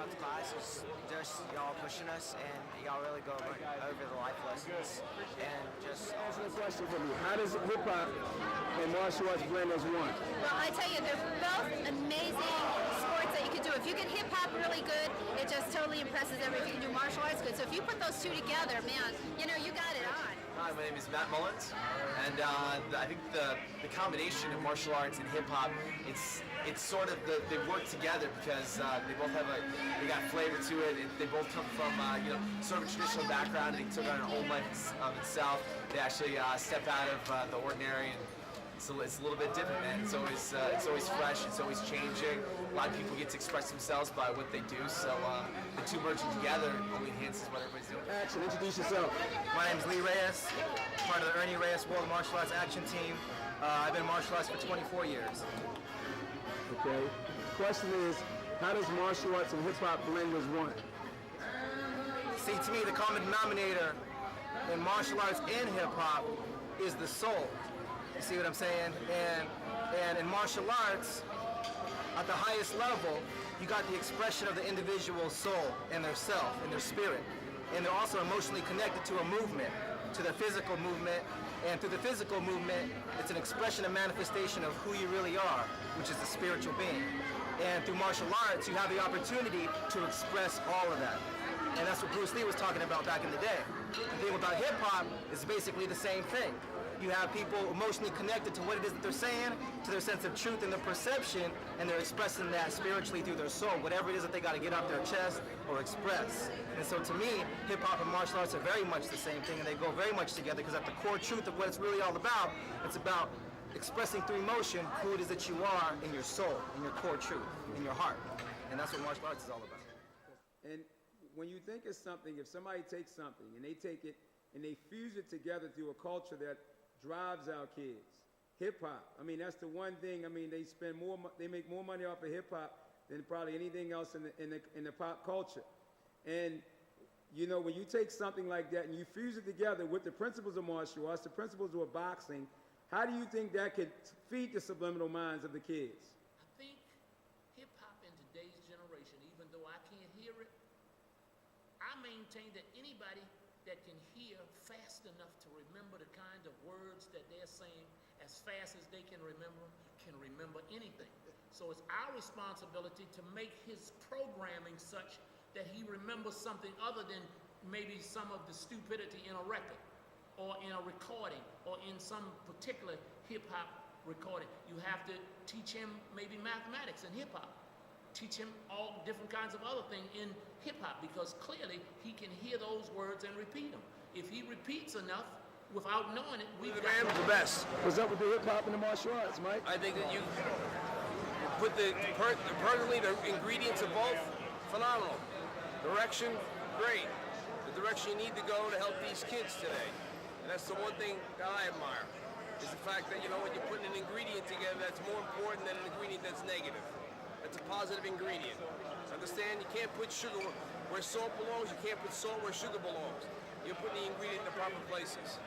arts class is just y'all pushing us, and y'all really go over the life lessons and just. Answer the question for me. How does hip hop and martial arts blend as one? Well, I tell you, they're both amazing sports that you can do. If you can hip hop really good, it just totally impresses everybody. If you can do martial arts good. So if you put those two together, man, you know, you got it on. Hi, my name is Matt Mullins, and I think the combination of martial arts and hip hop, it's sort of they work together because they both have they got flavor to it. They both come from sort of a traditional background, and they took on an old life of itself. They actually step out of the ordinary, and so it's a little bit different, man. It's always fresh. It's always changing. A lot of people get to express themselves by what they do. So the two merging together only enhances what everybody's doing. Action, introduce yourself. My name is Lee Reyes, part of the Ernie Reyes World Martial Arts Action Team. I've been in martial arts for 24 years. Okay. Question is, how does martial arts and hip hop blend as one? See, to me, the common denominator in martial arts and hip hop is the soul. You see what I'm saying? And in martial arts, at the highest level, you got the expression of the individual soul and their self and their spirit. And they're also emotionally connected to a movement, to the physical movement. And through the physical movement, it's an expression and manifestation of who you really are, which is the spiritual being. And through martial arts, you have the opportunity to express all of that. And that's what Bruce Lee was talking about back in the day. The thing about hip hop is basically the same thing. You have people emotionally connected to what it is that they're saying, to their sense of truth and their perception, and they're expressing that spiritually through their soul, whatever it is that they got to get off their chest or express. And so to me, hip hop and martial arts are very much the same thing, and they go very much together because at the core truth of what it's really all about, it's about expressing through emotion who it is that you are in your soul, in your core truth, in your heart. And that's what martial arts is all about. And when you think of something, if somebody takes something and they take it and they fuse it together through a culture that drives our kids, hip hop. I mean, that's the one thing. I mean, they make more money off of hip hop than probably anything else in the pop culture. And you know, when you take something like that and you fuse it together with the principles of martial arts, the principles of boxing, how do you think that could feed the subliminal minds of the kids? I think hip hop in today's generation, even though I can't hear it, I maintain that anybody that can hear fast enough to remember the kind of words that they're saying as fast as they can remember anything. So it's our responsibility to make his programming such that he remembers something other than maybe some of the stupidity in a record or in a recording or in some particular hip-hop recording. You have to teach him maybe mathematics in hip-hop. Teach him all different kinds of other things in hip-hop because clearly he can hear those words and repeat them. If he repeats enough without knowing it, we've got the best. What's up with the hip hop and the martial arts, Mike? I think that you put personally the ingredients of both, phenomenal. Direction, great. The direction you need to go to help these kids today. And that's the one thing that I admire, is the fact that, you know, when you're putting an ingredient together, that's more important than an ingredient that's negative. That's a positive ingredient. Understand? You can't put sugar where salt belongs. You can't put salt where sugar belongs. You're putting the ingredient in the proper places.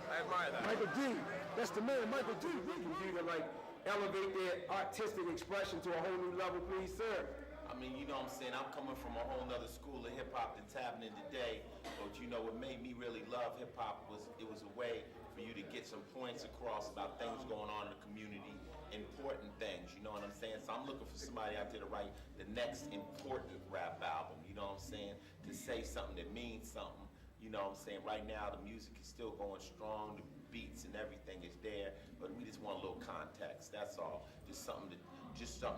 I admire that. Michael D. That's the man, Michael D. We can do to like elevate their artistic expression to a whole new level, please, sir. I mean, you know what I'm saying? I'm coming from a whole nother school of hip-hop that's happening today. But you know what made me really love hip-hop was it was a way for you to get some points across about things going on in the community, important things, you know what I'm saying? So I'm looking for somebody out there to write the next important rap album, you know what I'm saying? To say something that means something, you know what I'm saying? Right now the music is still going strong, the beats and everything is there, but we just want a little context, that's all. Just something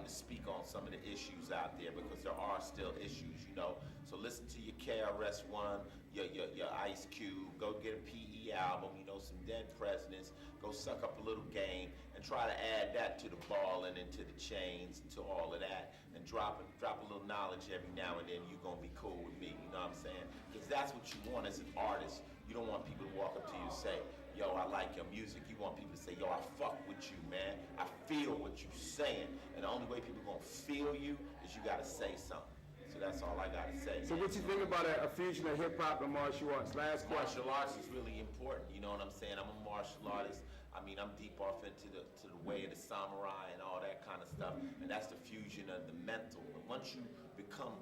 to speak on some of the issues out there because there are still issues, you know. So listen to your KRS-One, your Ice Cube, go get a PE album, you know, some Dead Presidents, go suck up a little Game and try to add that to the ball and into the chains and to all of that and drop a little knowledge every now and then. You're gonna be cool with me, you know what I'm saying? Because that's what you want as an artist. You don't want people to walk up to you and say, yo, I like your music. You want people to say, yo, I fuck with you, man. I feel what you're saying. And the only way people are gonna feel you is you gotta say something. So that's all I gotta say. So what you think about a fusion of hip hop and martial arts? Last question. Martial arts is really important, you know what I'm saying? I'm a martial artist. I mean, I'm deep off into the way of the samurai and all that kind of stuff. And that's the fusion of the mental. And once you become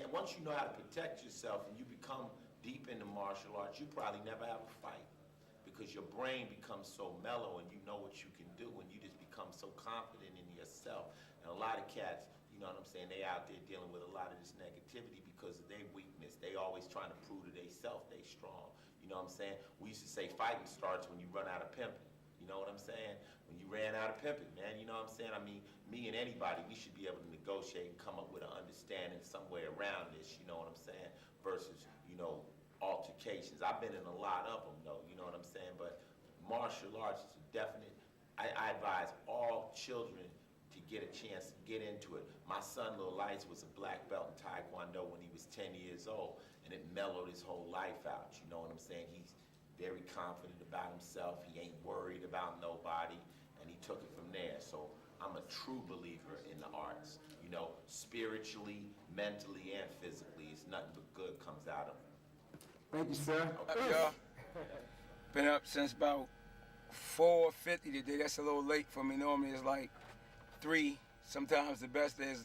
saying? Once you know how to protect yourself and you become deep into martial arts, you probably never have a fight because your brain becomes so mellow and you know what you can do and you just become so confident in yourself. And a lot of cats, you know what I'm saying, they out there dealing with a lot of this negativity because of their weakness. They always trying to prove to themselves they strong. You know what I'm saying? We used to say fighting starts when you run out of pimping. You know what I'm saying? When you ran out of pimping, man, you know what I'm saying? I mean, me and anybody, we should be able to negotiate and come up with an understanding some way around this, you know what I'm saying? Versus, you know, altercations. I've been in a lot of them, though, you know what I'm saying? But martial arts is a definite, I advise all children to get a chance to get into it. My son, Lil Lights, was a black belt in Taekwondo when he was 10 years old, and it mellowed his whole life out, you know what I'm saying? He's very confident about himself. He ain't worried about nobody, and he took it from there. So I'm a true believer in the arts. You know, spiritually, mentally, and physically, it's nothing but good comes out of it. Thank you, sir. Y'all. Been up since about 4:50 today. That's a little late for me. Normally it's like 3. Sometimes the best is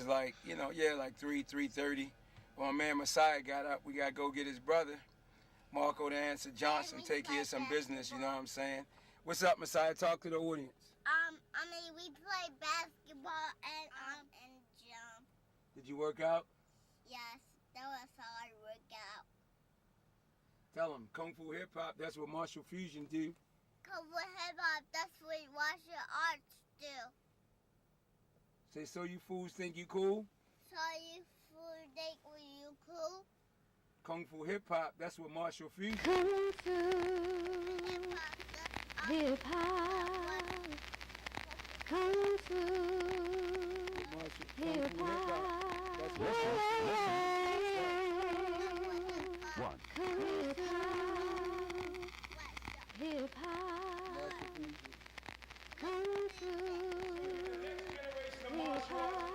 like, you know, yeah, like 3:30. Well, my man Messiah got up. We got to go get his brother, Marco the Answer Johnson, take care of some business, you know what I'm saying? What's up, Messiah? Talk to the audience. I mean, we play basketball and jump. Did you work out? Yes, that was hard workout. Tell them, Kung Fu Hip Hop, that's what martial fusion do. Cause with hip hop, that's what martial arts do. Say, so you fools think you cool? So you fool think you cool? Kung Fu Hip Hop, that's what martial fusion. Kung Fu Hip hop, Hip Hop. Kung Fu Hip Hop. That's martial One. Kung Fu Hip Hop. Kung Fu Hip Hop.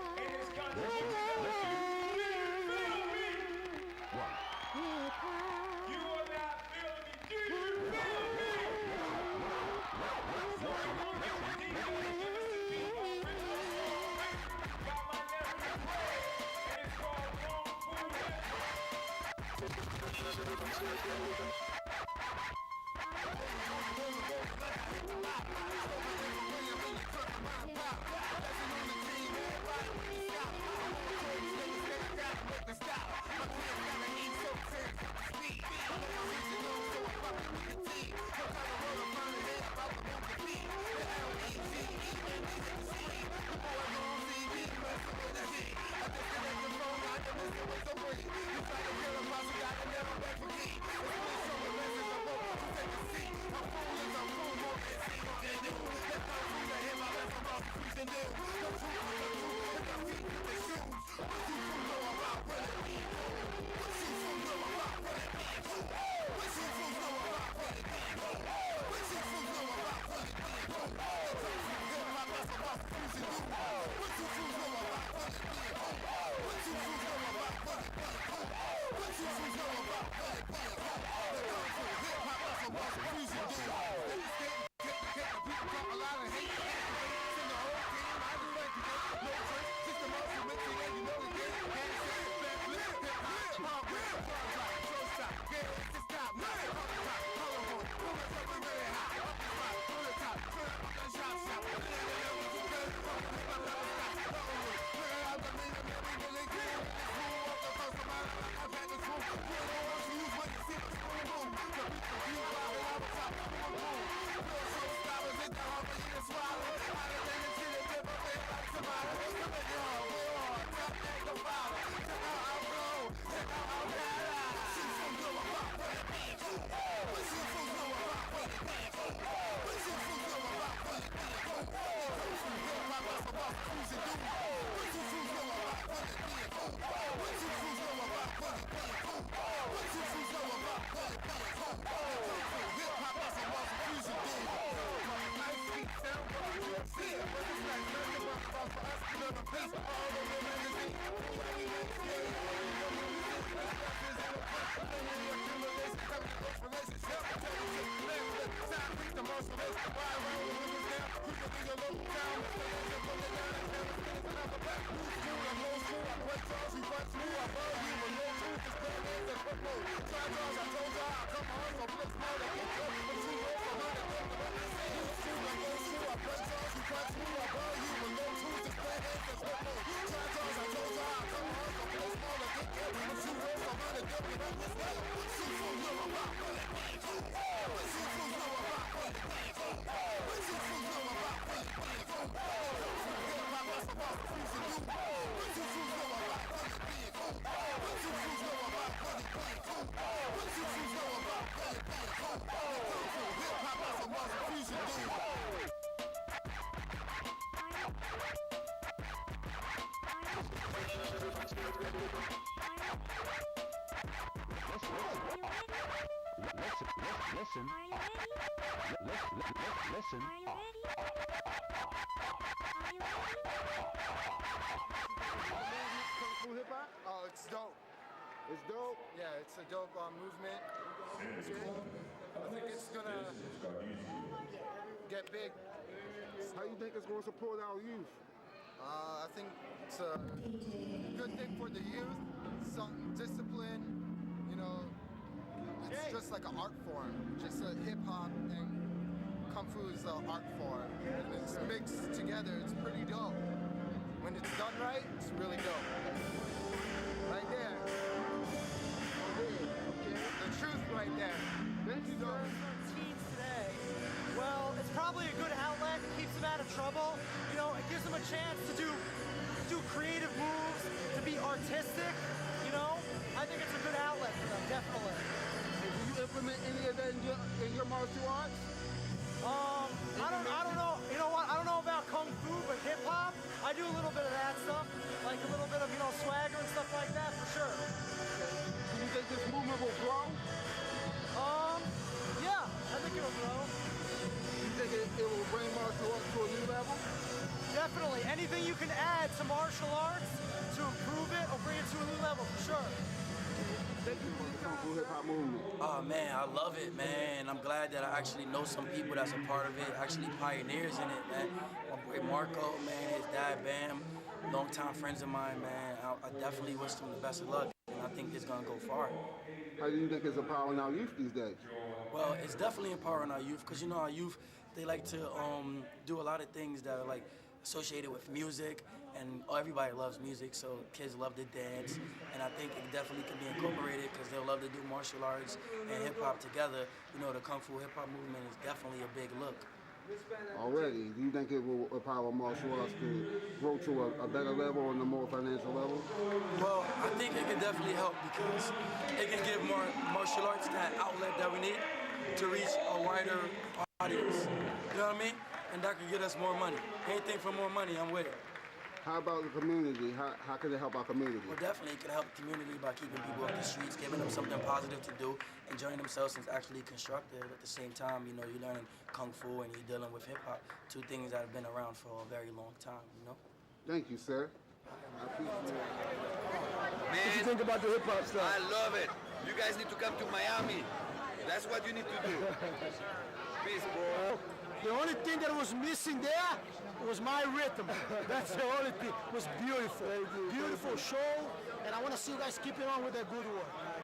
Who Listen. Kung Fu Hip Hop? Oh, it's dope. It's dope. Yeah, it's a dope movement. It's cool. I think it's gonna get big. How you think it's going to support our youth? I think it's a good thing for the youth. Some discipline, you know. It's just like an art form. Just a hip hop and Kung Fu is an art form. And it's mixed together. It's pretty dope. When it's done right, it's really dope. Right there. The truth right there. Thank you, sir. Teens today, well, it's probably a good outlet. It keeps them out of trouble. You know, it gives them a chance to do creative moves, to be artistic. You know, I think it's a good outlet for them, definitely. And do you implement any of that in your martial arts? I don't know. You know what? I don't know about Kung Fu, but hip hop, I do a little bit of that stuff, like a little bit of swagger and stuff like that for sure. Do you think this movement will grow? Yeah, I think it'll grow. You think it will bring martial arts to a new level? Definitely. Anything you can add to martial arts to improve it or bring it to a new level for sure. Thank you for the Kung Fu Hip Hop movement. Oh man, I love it, man. I'm glad that I actually know some people that's a part of it, actually pioneers in it, man. My boy Marco, man, his dad Bam, longtime friends of mine, man. I definitely wish them the best of luck, and I think it's gonna go far. How do you think it's empowering our youth these days? Well, it's definitely empowering our youth, because you know our youth, they like to do a lot of things that are like associated with music, and everybody loves music, so kids love to dance, and I think it definitely can be incorporated because they'll love to do martial arts and hip-hop together. You know, the Kung Fu hip-hop movement is definitely a big look. Already, do you think it will empower martial arts to grow to a better level and a more financial level? Well, I think it can definitely help because it can give more martial arts that outlet that we need to reach a wider audience. You know what I mean? And that could get us more money. Anything for more money, I'm with it. How about the community? How can it help our community? Well, definitely it can help the community by keeping people off the streets, giving them something positive to do, enjoying themselves and actually constructive. At the same time, you know, you're learning Kung Fu and you're dealing with hip-hop, two things that have been around for a very long time, you know? Thank you, sir. I appreciate it. Man, What you think about the hip-hop stuff? I love it. You guys need to come to Miami. That's what you need to do. Peace, bro. The only thing that was missing there was my rhythm. That's the only thing. It was beautiful. Beautiful show, and I want to see you guys keeping on with that good work.